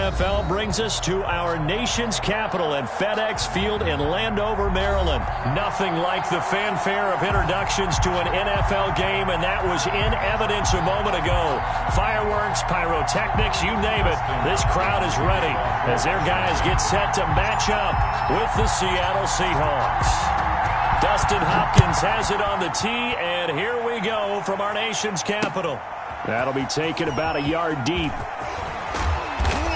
NFL brings us to our nation's capital at FedEx Field in Landover, Maryland. Nothing like the fanfare of introductions to an NFL game, and that was in evidence a moment ago. Fireworks, pyrotechnics, you name it. This crowd is ready as their guys get set to match up with the Seattle Seahawks. Dustin Hopkins has it on the tee, and here we go from our nation's capital. That'll be taken about a yard deep.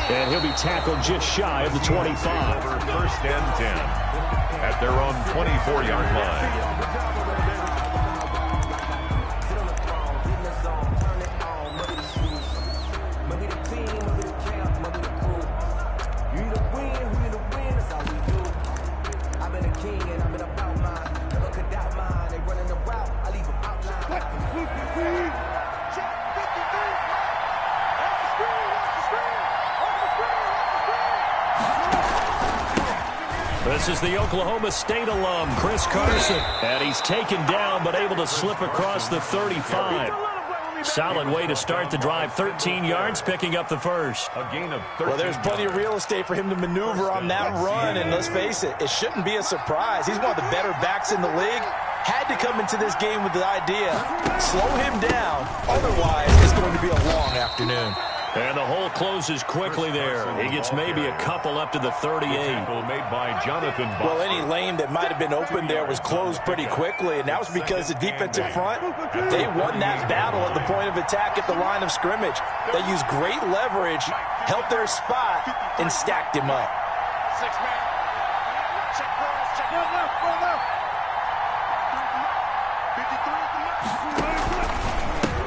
And he'll be tackled just shy of the 25. First and 10 at their own 24-yard line. This is the Oklahoma State alum, Chris Carson. And he's taken down, but able to slip across the 35. Solid way to start the drive. 13 yards, picking up the first. A gain of 13. Well, there's plenty of real estate for him to maneuver on that run. And let's face it, it shouldn't be a surprise. He's one of the better backs in the league. Had to come into this game with the idea, slow him down. Otherwise, it's going to be a long afternoon. And the hole closes quickly there. He gets maybe a couple up to the 38. Made by Jonathan Boston. Well, any lane that might have been open there was closed pretty quickly, and that was because the defensive front, they won that battle at the point of attack at the line of scrimmage. They used great leverage, held their spot, and stacked him up. Six-man. Check cross. Check left.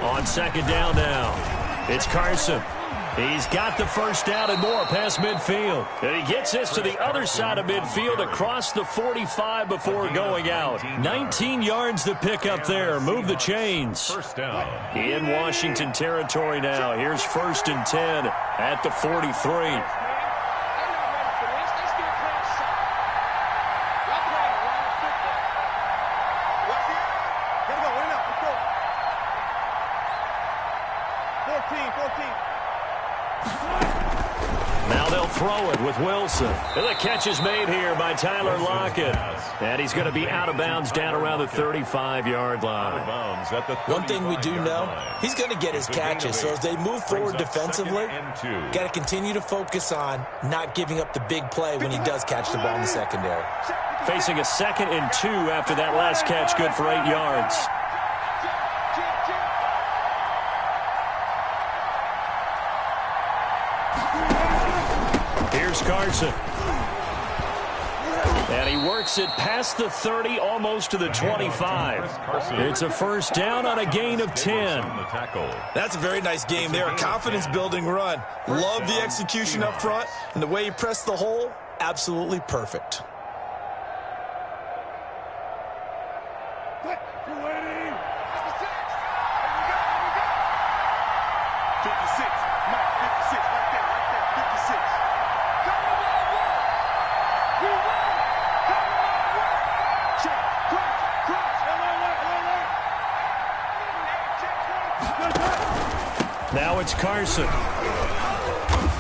On second down now, it's Carson. He's got the first down and more past midfield. And he gets this to the other side of midfield across the 45 before going out. 19 yards to pick up there. Move the chains. First down. In Washington territory now. Here's 1st and 10 at the 43. Now they'll throw it with Wilson. And the catch is made here by Tyler Lockett. And he's going to be out of bounds down around the 35-yard line. One thing we do know, he's going to get his catches. So as they move forward defensively, got to continue to focus on not giving up the big play when he does catch the ball in the secondary. Facing a 2nd and 2 after that last catch, good for 8 yards. Here's Carson. And he works it past the 30, almost to the 25. It's a first down on a gain of 10. That's a very nice game there. A confidence-building run. Love the execution up front. And the way he pressed the hole, absolutely perfect. Now it's Carson.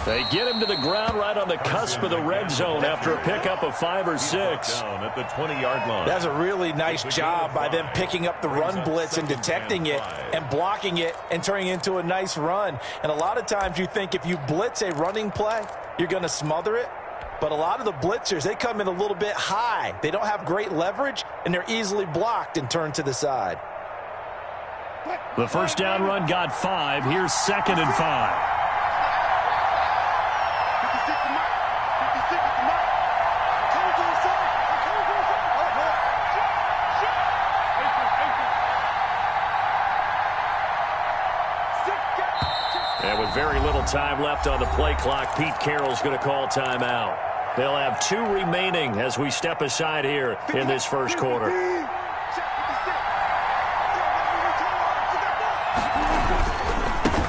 They get him to the ground right on the cusp of the red zone after a pickup of 5 or 6. Down at the 20-yard line. That's a really nice job by them picking up the run blitz and detecting it and blocking it and turning it into a nice run. And a lot of times you think if you blitz a running play, you're going to smother it. But a lot of the blitzers, they come in a little bit high. They don't have great leverage, and they're easily blocked and turned to the side. The first down run got 5. Here's 2nd and 5. And with very little time left on the play clock, Pete Carroll's going to call timeout. They'll have 2 remaining as we step aside here in this first quarter.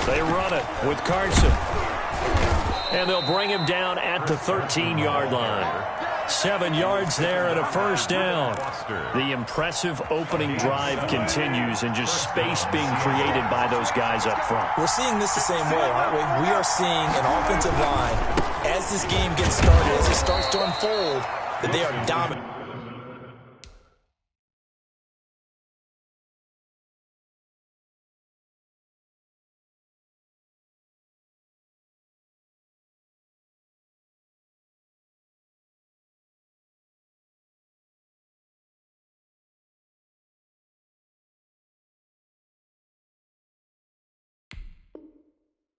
They run it with Carson. And they'll bring him down at the 13-yard line. 7 yards there and a first down. The impressive opening drive continues and just space being created by those guys up front. We're seeing this the same way, aren't we? We are seeing an offensive line as this game gets started, as it starts to unfold, that they are dominant.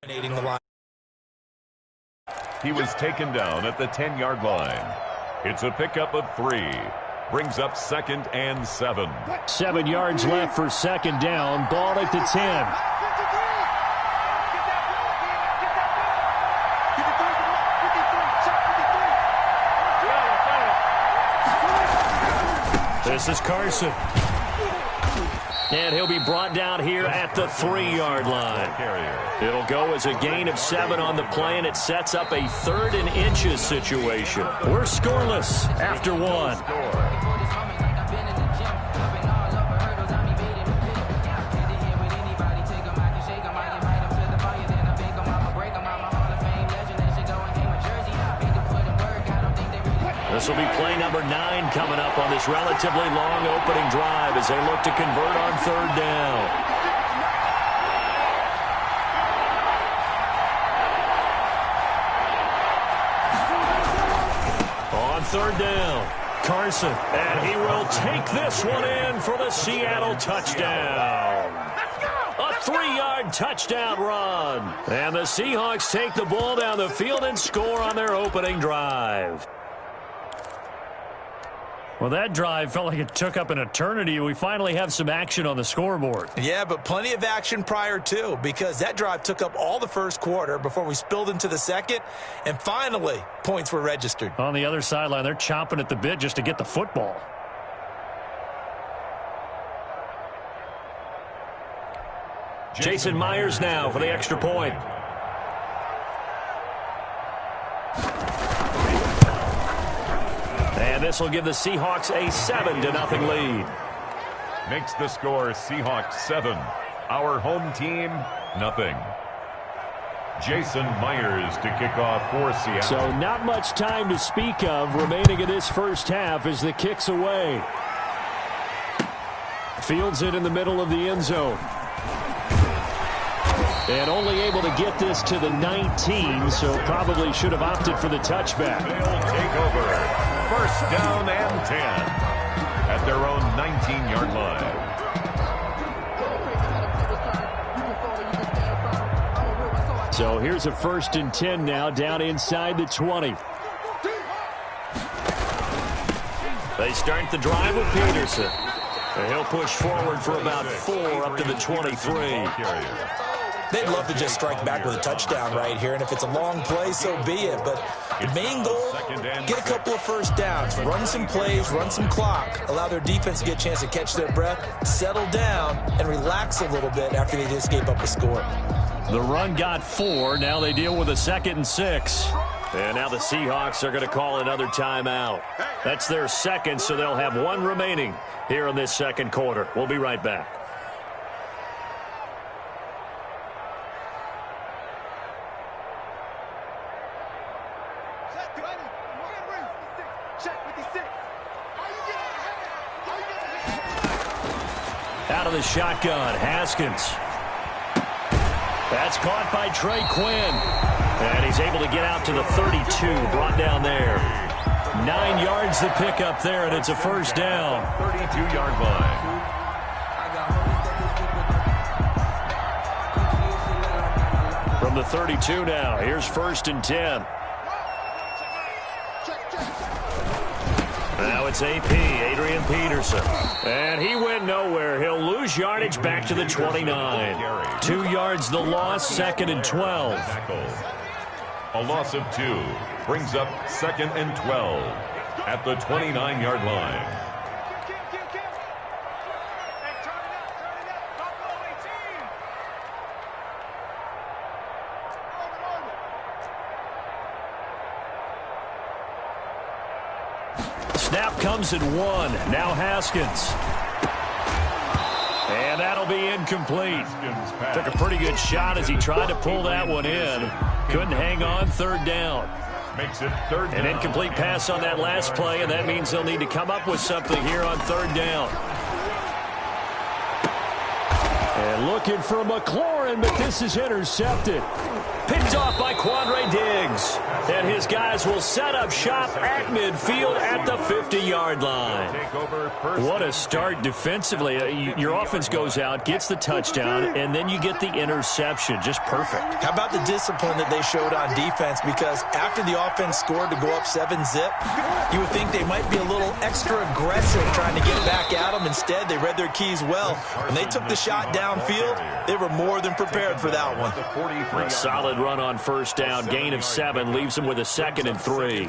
The line. He was taken down at the 10-yard line. It's a pickup of 3. Brings up 2nd and 7. 7 yards left for 2nd down. Ball at the 10. This is Carson. And he'll be brought down here at the 3-yard line. It'll go as a gain of 7 on the play, and it sets up a 3rd and inches situation. We're scoreless after 1. This will be play number 9 coming up on this relatively long opening drive as they look to convert on 3rd down. On 3rd down, Carson, and he will take this one in for the Seattle touchdown. A 3-yard touchdown run. And the Seahawks take the ball down the field and score on their opening drive. Well, that drive felt like it took up an eternity. We finally have some action on the scoreboard. Yeah, but plenty of action prior to, because that drive took up all the first quarter before we spilled into the second, and finally, points were registered. On the other sideline, they're chomping at the bit just to get the football. Jason Myers now for the extra point. And this will give the Seahawks a 7-0 lead. Makes the score Seahawks 7. Our home team, nothing. Jason Myers to kick off for Seattle. So not much time to speak of remaining in this first half as the kick's away. Fields it in the middle of the end zone. And only able to get this to the 19, so probably should have opted for the touchback. They'll take over. 1st down and 10 at their own 19-yard line. So here's a 1st and 10 now down inside the 20. They start the drive with Peterson. And he'll push forward for about 4 up to the 23. They'd love to just strike back with a touchdown right here, and if it's a long play, so be it. But the main goal, get a couple of 1st downs, run some plays, run some clock, allow their defense to get a chance to catch their breath, settle down, and relax a little bit after they just gave up a score. The run got 4. Now they deal with a 2nd and 6. And now the Seahawks are going to call another timeout. That's their 2nd, so they'll have 1 remaining here in this 2nd quarter. We'll be right back. Out of the shotgun, Haskins. That's caught by Trey Quinn. And he's able to get out to the 32, brought down there. 9 yards to pick up there, and it's a 1st down. 32-yard line. From the 32 now, here's 1st and 10. Now it's AP, Adrian Peterson. And he went nowhere. He'll lose yardage back to the 29. 2 yards the loss, 2nd and 12. A loss of 2 brings up 2nd and 12 at the 29-yard line. Snap comes at 1. Now Haskins. And that'll be incomplete. Took a pretty good shot as he tried to pull that one in. Couldn't hang on 3rd down. Makes it third down. An incomplete pass on that last play, and that means they'll need to come up with something here on third down. And looking for McLaurin, but this is intercepted. Picked off by Quandre Diggs. And his guys will set up shop at midfield at the 50-yard line. What a start defensively. Your offense goes out, gets the touchdown, and then you get the interception. Just perfect. How about the discipline that they showed on defense? Because after the offense scored to go up 7-zip, you would think they might be a little extra aggressive trying to get back at them. Instead, they read their keys well. When they took the shot downfield, they were more than prepared for that one. A solid run on first down. Gain of 7 leaves them with a 2nd and 3.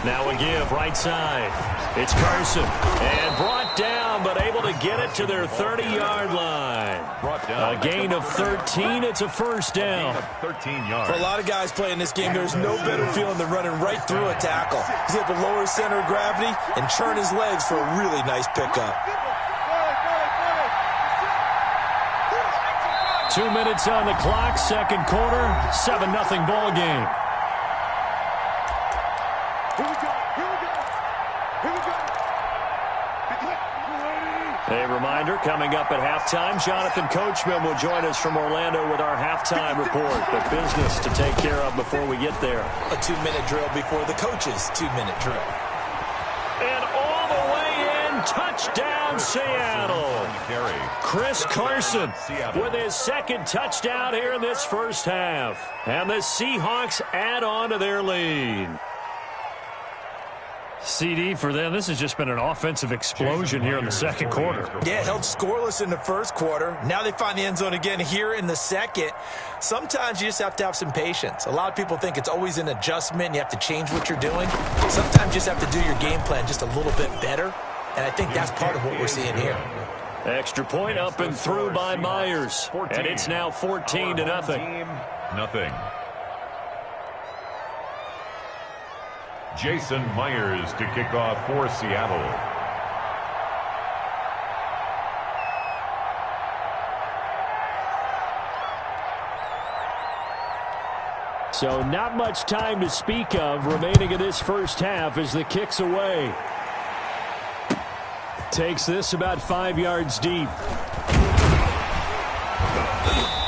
Now a give, right side. It's Carson. And brought down, but able to get it to their 30-yard line. A gain of 13. It's a first down. 13 yards. For a lot of guys playing this game, there's no better feeling than running right through a tackle. He's able to lower his center of gravity and churn his legs for a really nice pickup. 2 minutes on the clock, second quarter, 7-0 ball game. A reminder, coming up at halftime, Jonathan Coachman will join us from Orlando with our halftime report. But business to take care of before we get there. A 2-minute drill before the coach's 2-minute drill. And all the way in, touchdown Seattle. Chris Carson with his second touchdown here in this first half. And the Seahawks add on to their lead. CD for them, this has just been an offensive explosion here in the second quarter. Yeah, held scoreless in the first quarter. Now they find the end zone again here in the second. Sometimes you just have to have some patience. A lot of people think it's always an adjustment. You have to change what you're doing. Sometimes you just have to do your game plan just a little bit better. And I think that's part of what we're seeing here. Extra point up and through by Myers. And it's now 14-0. Nothing. Jason Myers to kick off for Seattle. So not much time to speak of remaining in this first half as the kick's away. Takes this about 5 yards deep.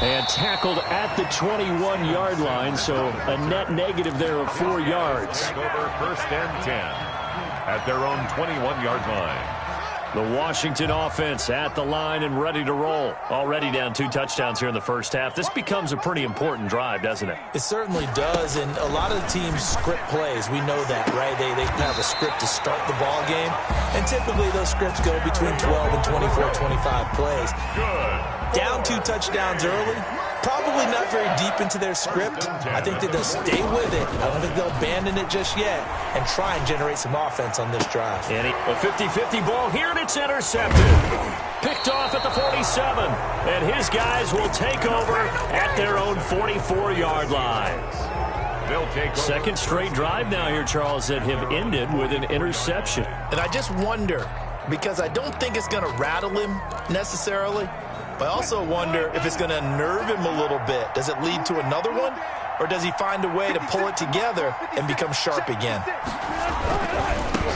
And tackled at the 21-yard line, so a net negative there of 4 yards. Over first and 10 at their own 21-yard line. The Washington offense at the line and ready to roll. Already down 2 touchdowns here in the first half. This becomes a pretty important drive, doesn't it? It certainly does, and a lot of the teams script plays. We know that, right? They have a script to start the ball game, and typically those scripts go between 12 and 24, 25 plays. Down 2 touchdowns early, probably not very deep into their script. I think that they'll stay with it. I don't think they'll abandon it just yet and try and generate some offense on this drive. And a 50-50 ball here, and it's intercepted. Picked off at the 47, and his guys will take over at their own 44-yard line. They'll take over. Second straight drive now here, Charles, that have ended with an interception. And I just wonder, because I don't think it's going to rattle him necessarily, but I also wonder if it's going to nerve him a little bit. Does it lead to another one? Or does he find a way to pull it together and become sharp again?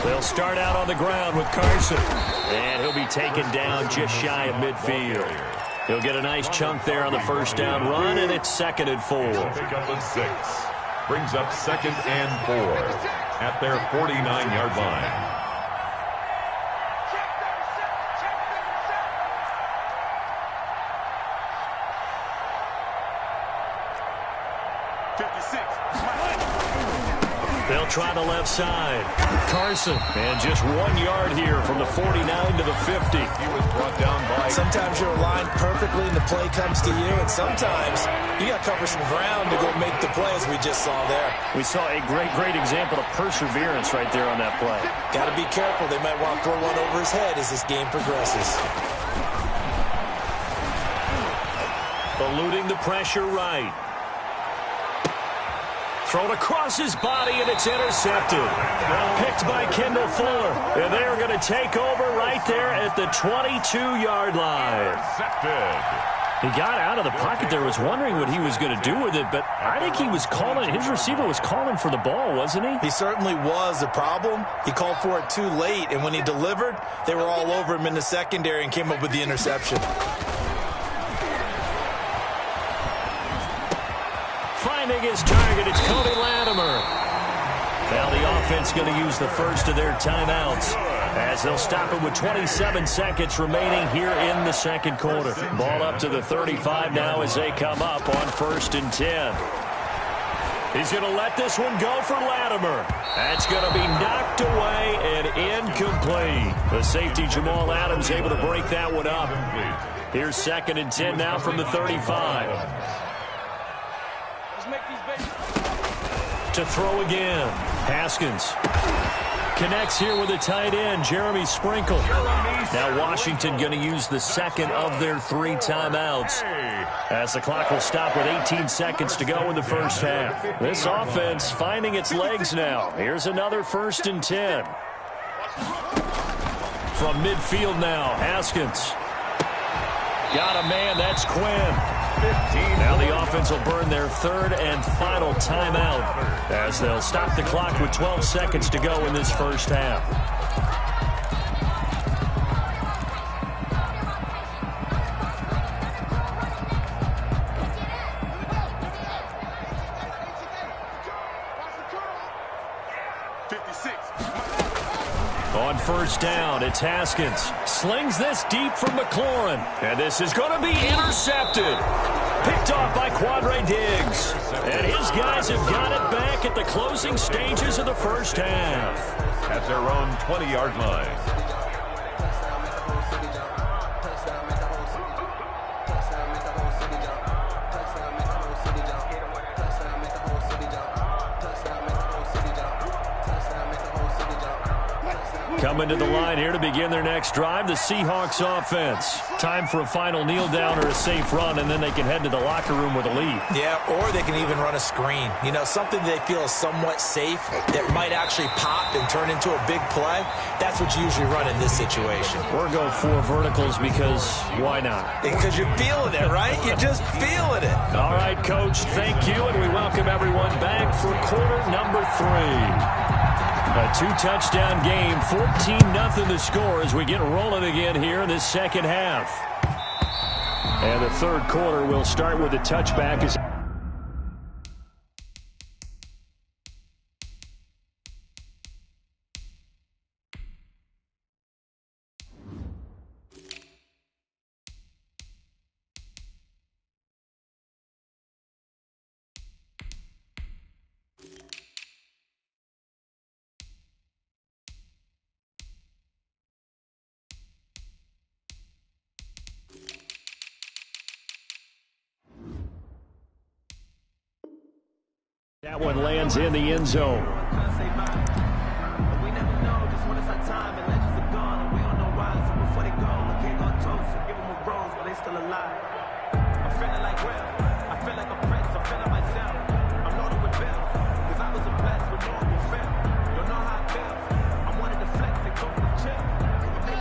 They'll start out on the ground with Carson. And he'll be taken down just shy of midfield. He'll get a nice chunk there on the first down run, and it's 2nd and 4. Pick up a 6. Brings up 2nd and 4 at their 49-yard line. They'll try the left side. Carson, and just 1 yard here from the 49 to the 50. He was brought down by... Sometimes you're aligned perfectly and the play comes to you, and sometimes you got to cover some ground to go make the play, as we just saw there. We saw a great example of perseverance right there on that play. Got to be careful. They might want to throw one over his head as this game progresses. Eluding the pressure right. Thrown across his body, and it's intercepted. Picked by Kendall Fuller. And they are going to take over right there at the 22-yard line. Intercepted. He got out of the pocket there, was wondering what he was going to do with it, but I think he was calling, his receiver was calling for the ball, wasn't he? He certainly was. The problem, he called for it too late, and when he delivered, they were all over him in the secondary and came up with the interception. Finding his target, it's Cody Latimer. Now the offense going to use the first of their timeouts as they'll stop it with 27 seconds remaining here in the second quarter. Ball up to the 35 now as they come up on 1st and 10. He's going to let this one go for Latimer. That's going to be knocked away and incomplete. The safety Jamal Adams able to break that one up. Here's 2nd and 10 now from the 35. To throw again. Haskins connects here with a tight end, Jeremy Sprinkle. Now Washington going to use the second of their 3 timeouts as the clock will stop with 18 seconds to go in the first half. This offense finding its legs now. Here's another 1st and 10. From midfield now, Haskins. Got a man, that's Quinn. Now the offense will burn their 3rd and final timeout as they'll stop the clock with 12 seconds to go in this first half. On 1st down, it's Haskins. Slings this deep from McLaurin. And this is going to be intercepted. Picked off by Quadre Diggs. And his guys have got it back at the closing stages of the first half. At their own 20-yard line. Coming to the line here to begin their next drive, the Seahawks offense. Time for a final kneel down or a safe run, and then they can head to the locker room with a lead. Yeah, or they can even run a screen. You know, something they feel is somewhat safe that might actually pop and turn into a big play. That's what you usually run in this situation. We're going 4 verticals because why not? Because you're feeling it, right? You're just feeling it. All right, Coach, thank you, and we welcome everyone back for quarter number 3. A 2-touchdown game, 14-0 the score as we get rolling again here in this second half. And the third quarter will start with a touchback as that one lands in the end zone.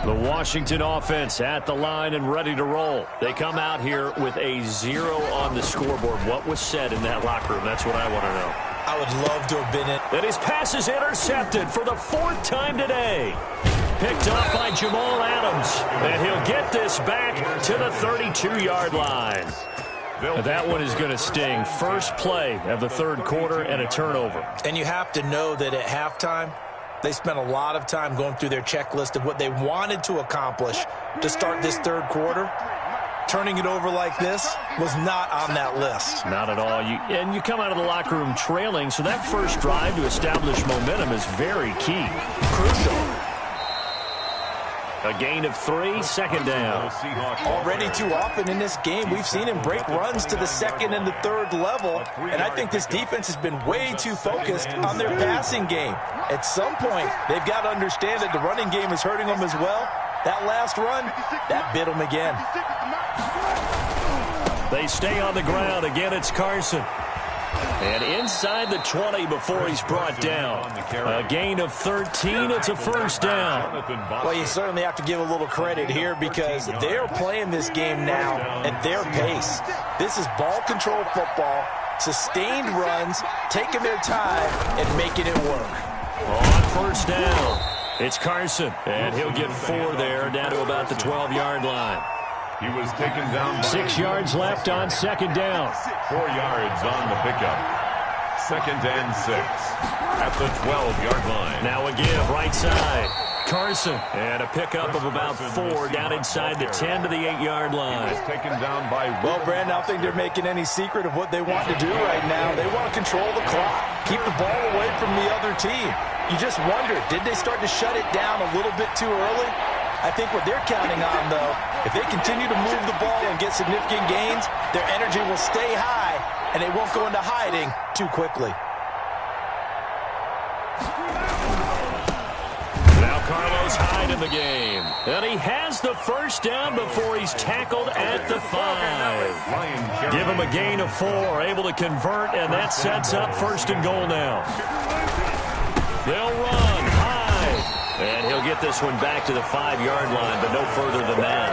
The Washington offense at the line and ready to roll. They come out here with a 0 on the scoreboard. What was said in that locker room? That's what I want to know. I would love to have been in. And his pass is intercepted for the 4th time today. Picked off by Jamal Adams. And he'll get this back to the 32-yard line. That one is going to sting. First play of the 3rd quarter and a turnover. And you have to know that at halftime, they spent a lot of time going through their checklist of what they wanted to accomplish to start this 3rd quarter. Turning it over like this was not on that list. Not at all. And you come out of the locker room trailing, so that first drive to establish momentum is very key. Crucial. A gain of 3, 2nd down. Already too often in this game, we've seen him break runs to the 2nd and the 3rd level, and I think this defense has been way too focused on their passing game. At some point, they've got to understand that the running game is hurting them as well. That last run, that bit them again. They stay on the ground. Again, it's Carson. And inside the 20 before he's brought down. A gain of 13. It's a first down. Well, you certainly have to give a little credit here because they're playing this game now at their pace. This is ball control football, sustained runs, taking their time, and making it work. On first down, it's Carson, and he'll get 4 there, down to about the 12-yard line. He was taken down. 6 yards left on second down. 4 yards on the pickup. 2nd and 6 at the 12-yard line. Now a give right side. Carson, and a pickup of about 4 down inside the 10 to the 8-yard line. He was taken down by. Well, Brandon, I don't think they're making any secret of what they want to do right now. They want to control the clock, keep the ball away from the other team. You just wonder, did they start to shut it down a little bit too early? I think what they're counting on, though, if they continue to move the ball and get significant gains, their energy will stay high, and they won't go into hiding too quickly. Now Carlos Hyde in the game. And he has the first down before he's tackled at the 5. Give him a gain of 4, able to convert, and that sets up 1st and goal now. They'll run. And he'll get this one back to the 5-yard line, but no further than that.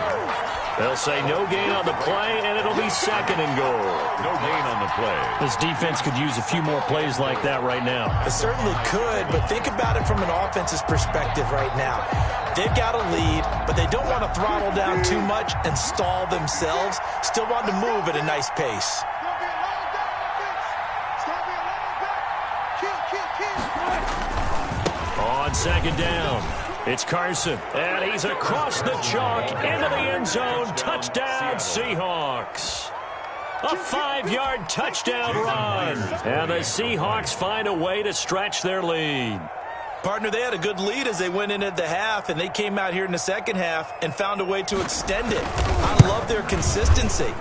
They'll say no gain on the play, and it'll be 2nd and goal. No gain on the play. This defense could use a few more plays like that right now. It certainly could, but think about it from an offense's perspective right now. They've got a lead, but they don't want to throttle down too much and stall themselves. Still want to move at a nice pace. On 2nd down, it's Carson, and he's across the chalk into the end zone. Touchdown, Seahawks. A 5-yard touchdown run, and the Seahawks find a way to stretch their lead. Partner, they had a good lead as they went in at the half, and they came out here in the second half and found a way to extend it. I love their consistency.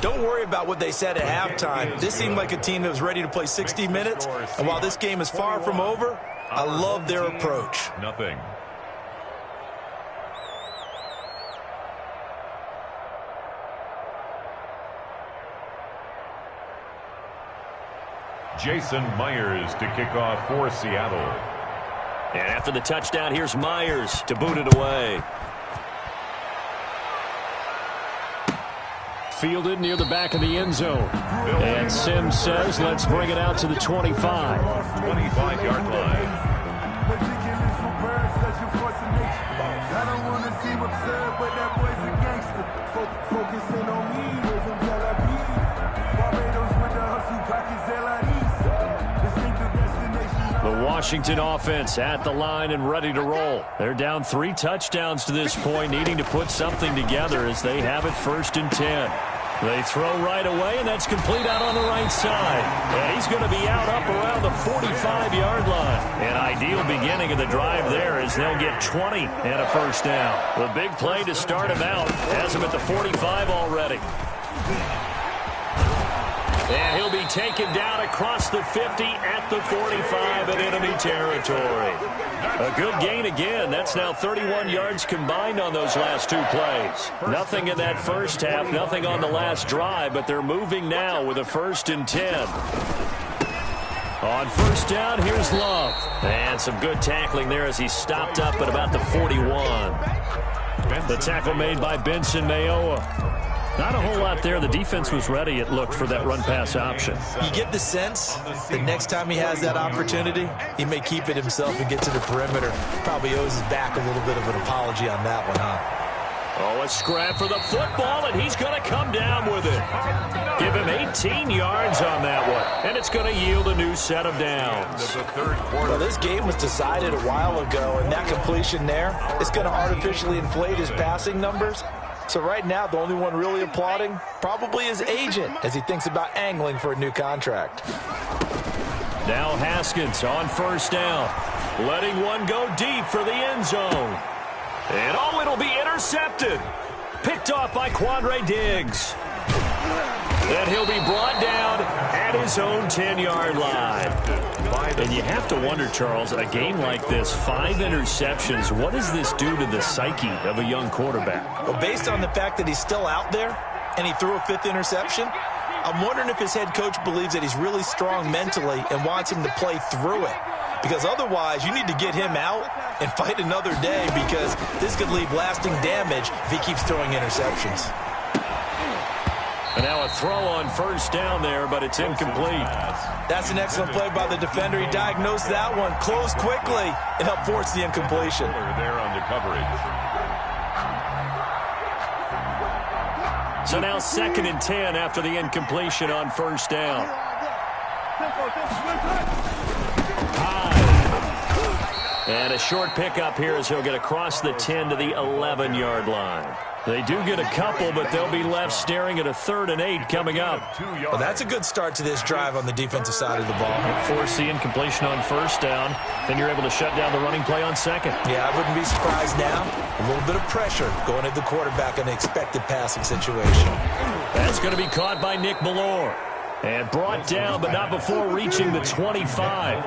Don't worry about what they said at halftime. This seemed like a team that was ready to play 60 minutes, and while this game is far from over, I love their approach. Nothing. Jason Myers to kick off for Seattle. And after the touchdown, here's Myers to boot it away. Fielded near the back of the end zone. And Sims says, let's bring it out to the 25. 25-yard line. The Washington offense at the line and ready to roll. They're down 3 touchdowns to this point, needing to put something together as they have it 1st and 10. They throw right away, and that's complete out on the right side. And he's going to be out up around the 45-yard line. An ideal beginning of the drive there as they'll get 20 and a first down. The big play to start him out has him at the 45 already. And he'll be taken down across the 50 at the 45 in enemy territory. A good gain again. That's now 31 yards combined on those last 2 plays. Nothing in that first half, nothing on the last drive, but they're moving now with a 1st and 10. On first down, here's Love. And some good tackling there as he stopped up at about the 41. The tackle made by Benson Mayowa. Not a whole lot there. The defense was ready, it looked, for that run-pass option. You get the sense that next time he has that opportunity, he may keep it himself and get to the perimeter. Probably owes his back a little bit of an apology on that one, huh? Oh, a scrap for the football, and he's going to come down with it. Give him 18 yards on that one, and it's going to yield a new set of downs. Well, this game was decided a while ago, and that completion there is going to artificially inflate his passing numbers. So right now, the only one really applauding probably his agent as he thinks about angling for a new contract. Now Haskins on first down, letting one go deep for the end zone. And oh, it'll be intercepted. Picked off by Quandre Diggs. And he'll be brought down at his own 10-yard line. And you have to wonder, Charles, a game like this, 5 interceptions, what does this do to the psyche of a young quarterback? Well, based on the fact that he's still out there and he threw a 5th interception, I'm wondering if his head coach believes that he's really strong mentally and wants him to play through it. Because otherwise, you need to get him out and fight another day, because this could leave lasting damage if he keeps throwing interceptions. And now a throw on first down there, but it's incomplete. That's an excellent play by the defender. He diagnosed that one, closed quickly, and helped force the incompletion. There on the coverage. So now 2nd and 10 after the incompletion on first down. And a short pickup here as he'll get across the 10 to the 11-yard line. They do get a couple, but they'll be left staring at a 3rd and 8 coming up. Well, that's a good start to this drive on the defensive side of the ball. Force the incompletion on first down, then you're able to shut down the running play on 2nd. Yeah, I wouldn't be surprised now. A little bit of pressure going at the quarterback in the expected passing situation. That's going to be caught by Nick Ballore. And brought down, but not before reaching the 25.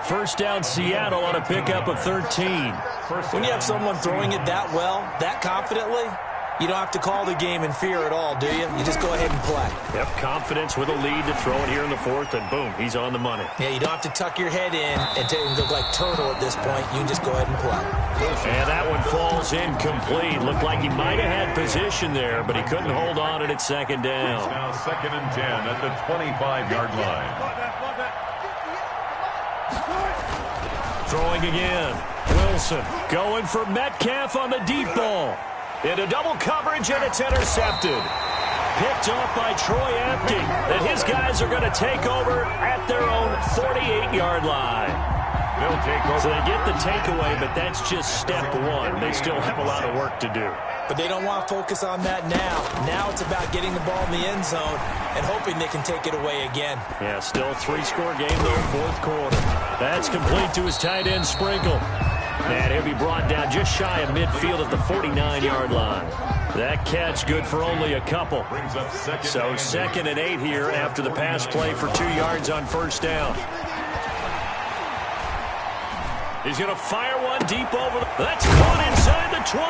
First down, Seattle on a pickup of 13. When you have someone throwing it that well, that confidently, you don't have to call the game in fear at all, do you? You just go ahead and play. Yep, confidence with a lead to throw it here in the 4th, and boom, he's on the money. Yeah, you don't have to tuck your head in and look like turtle at this point. You can just go ahead and play. And that one falls incomplete. Looked like he might have had position there, but he couldn't hold on it at 2nd down. It's now 2nd and 10 at the 25-yard line. Throwing again. Wilson going for Metcalf on the deep ball. Into double coverage, and it's intercepted. Picked off by Troy Apke. And his guys are going to take over at their own 48-yard line. They'll take over. So they get the takeaway, but that's just step one. They still have a lot of work to do. But they don't want to focus on that now. Now it's about getting the ball in the end zone and hoping they can take it away again. Yeah, still a 3-score game, though, 4th quarter. That's complete to his tight end, Sprinkle. And he'll be brought down just shy of midfield at the 49-yard line. That catch good for only a couple. So 2nd and 8 here after the pass play for 2 yards on first down. He's going to fire one deep over. That's caught inside the 20.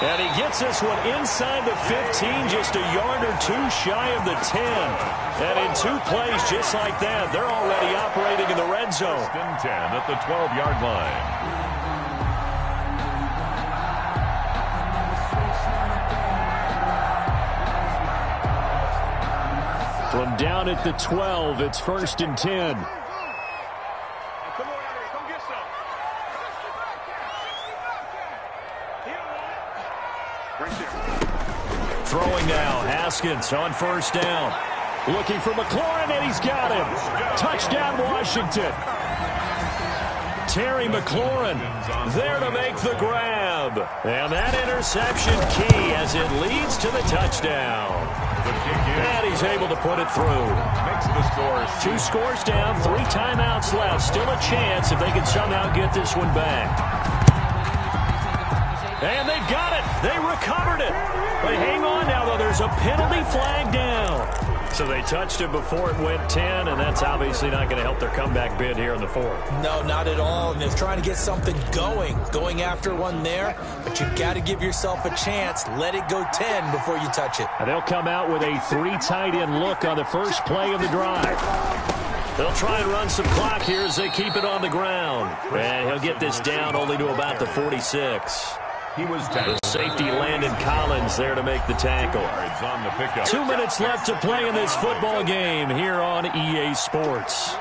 And he gets this one inside the 15, just a yard or two shy of the 10. And in 2 plays just like that, they're already operating in the red zone. 10 at the 12-yard line. From down at the 12, it's 1st and 10. Throwing now, Haskins on first down. Looking for McLaurin, and he's got him. Touchdown, Washington. Terry McLaurin there to make the grab. And that interception key as it leads to the touchdown. And he's able to put it through. 2 scores down, 3 timeouts left. Still a chance if they can somehow get this one back. And they've got it. They recovered it. But hang on now, though. There's a penalty flag down. So they touched it before it went 10, and that's obviously not going to help their comeback bid here in the 4th. No, not at all. And they're trying to get something going after one there. But you've got to give yourself a chance. Let it go 10 before you touch it. And they'll come out with a 3 tight end look on the first play of the drive. They'll try and run some clock here as they keep it on the ground. And he'll get this down only to about the 46. The safety, Landon Collins, there to make the tackle. 2 minutes left to play in this football game here on EA Sports.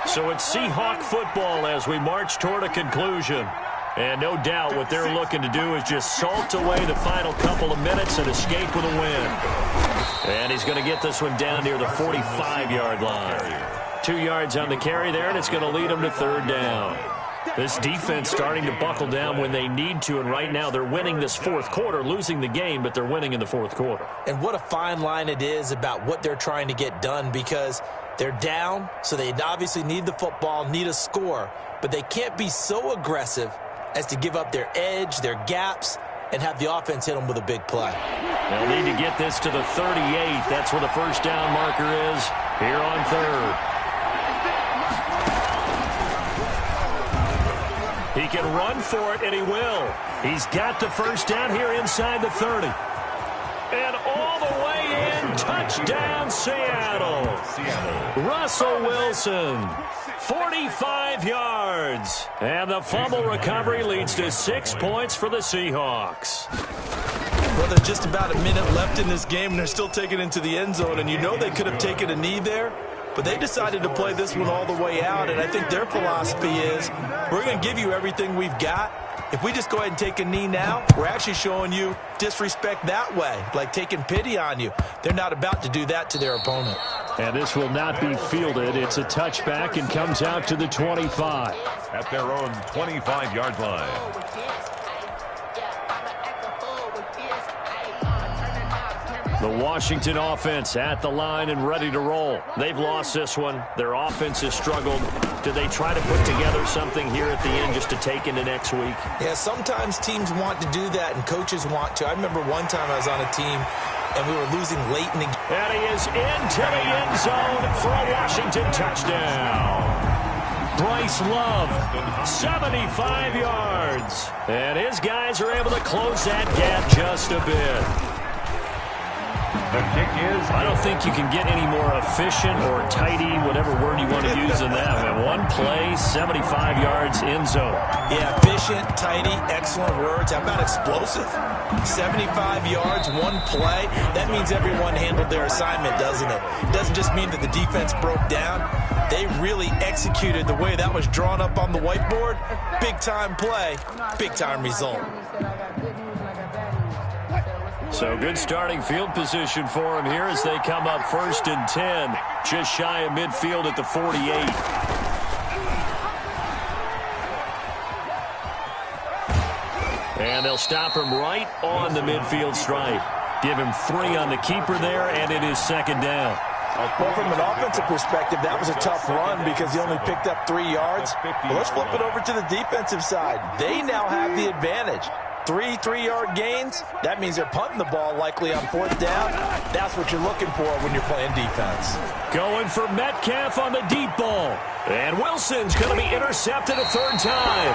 So it's Seahawk football as we march toward a conclusion. And no doubt what they're looking to do is just salt away the final couple of minutes and escape with a win. And he's going to get this one down near the 45-yard line. 2 yards on the carry there, and it's going to lead them to 3rd down. This defense starting to buckle down when they need to, and right now they're winning this 4th quarter, losing the game, but they're winning in the 4th quarter. And what a fine line it is about what they're trying to get done, because they're down, so they obviously need the football, need a score, but they can't be so aggressive as to give up their edge, their gaps, and have the offense hit them with a big play. They'll need to get this to the 38. That's where the first down marker is here on 3rd. He can run for it, and he will. He's got the first down here inside the 30. And all the way in, touchdown Seattle. Russell Wilson, 45 yards. And the fumble recovery leads to 6 points for the Seahawks. Well, there's just about a minute left in this game, and they're still taking it into the end zone. And you know they could have taken a knee there, but they decided to play this one all the way out. And I think their philosophy is, we're going to give you everything we've got. If we just go ahead and take a knee now, we're actually showing you disrespect that way, like taking pity on you. They're not about to do that to their opponent. And this will not be fielded. It's a touchback and comes out to the 25. At their own 25-yard line. The Washington offense at the line and ready to roll. They've lost this one. Their offense has struggled. Do they try to put together something here at the end just to take into next week? Yeah, sometimes teams want to do that and coaches want to. I remember one time I was on a team and we were losing late in the game. And he is into the end zone for a Washington touchdown. Bryce Love, 75 yards. And his guys are able to close that gap just a bit. The kick is... I don't think you can get any more efficient or tidy, whatever word you want to use in that. And one play, 75 yards end zone. Yeah, efficient, tidy, excellent words. How about explosive? 75 yards, one play. That means everyone handled their assignment, doesn't it? It doesn't just mean that the defense broke down. They really executed the way that was drawn up on the whiteboard. Big-time play, big-time result. So good starting field position for him here as they come up 1st and 10. Just shy of midfield at the 48. And they'll stop him right on the midfield stripe. Give him 3 on the keeper there, and it is 2nd down. Well, from an offensive perspective, that was a tough run because he only picked up 3 yards. But let's flip it over to the defensive side. They now have the advantage. 3 3-yard gains, that means they're punting the ball likely on 4th down. That's what you're looking for when you're playing defense. Going for Metcalf on the deep ball. And Wilson's going to be intercepted a 3rd time.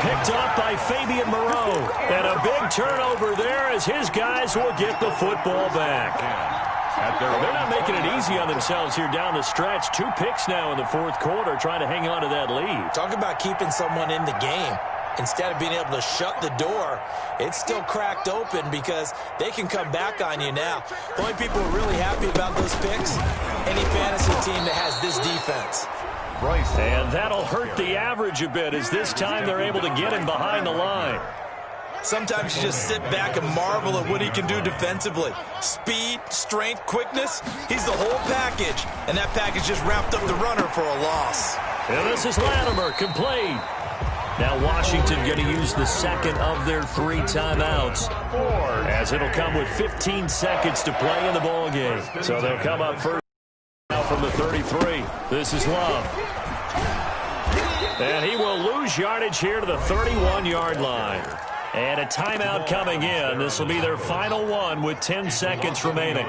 Picked up by Fabian Moreau. And a big turnover there as his guys will get the football back. They're not making it easy on themselves here down the stretch. 2 picks now in the 4th quarter trying to hang on to that lead. Talk about keeping someone in the game. Instead of being able to shut the door, it's still cracked open because they can come back on you now. The only people who are really happy about those picks, any fantasy team that has this defense. And that'll hurt the average a bit as this time they're able to get him behind the line. Sometimes you just sit back and marvel at what he can do defensively. Speed, strength, quickness, he's the whole package. And that package just wrapped up the runner for a loss. And this is Latimer, complete. Now Washington going to use the 2nd of their 3 timeouts as it'll come with 15 seconds to play in the ball game. So they'll come up first now from the 33. This is Love. And he will lose yardage here to the 31-yard line. And a timeout coming in. This will be their final one with 10 seconds remaining.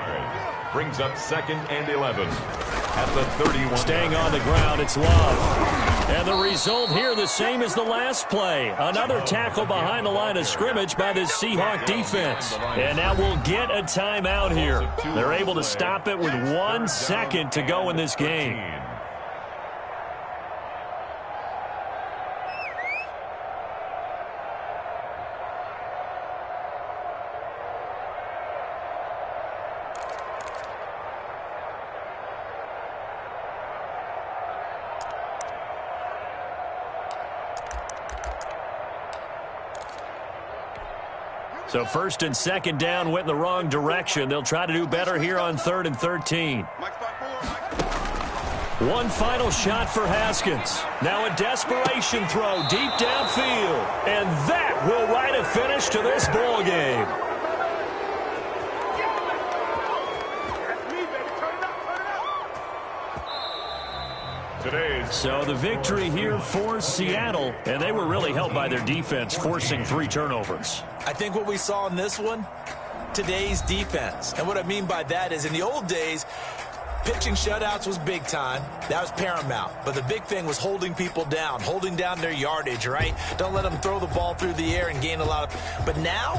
Brings up 2nd and 11 at the 31. Staying on the ground, it's Love. And the result here the same as the last play. Another tackle behind the line of scrimmage by this Seahawk defense. And now we'll get a timeout here. They're able to stop it with 1 second to go in this game. So 1st and 2nd down went in the wrong direction. They'll try to do better here on 3rd and 13. One final shot for Haskins. Now a desperation throw deep downfield. And that will write a finish to this ball game. So the victory here for Seattle, and they were really helped by their defense forcing 3 turnovers. I think what we saw in this one, today's defense. And what I mean by that is in the old days, pitching shutouts was big time. That was paramount. But the big thing was holding people down, holding down their yardage, right? Don't let them throw the ball through the air and gain a lot of... But now,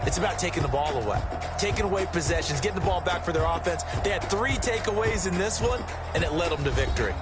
It's about taking the ball away, taking away possessions, getting the ball back for their offense. They had 3 takeaways in this one, and it led them to victory.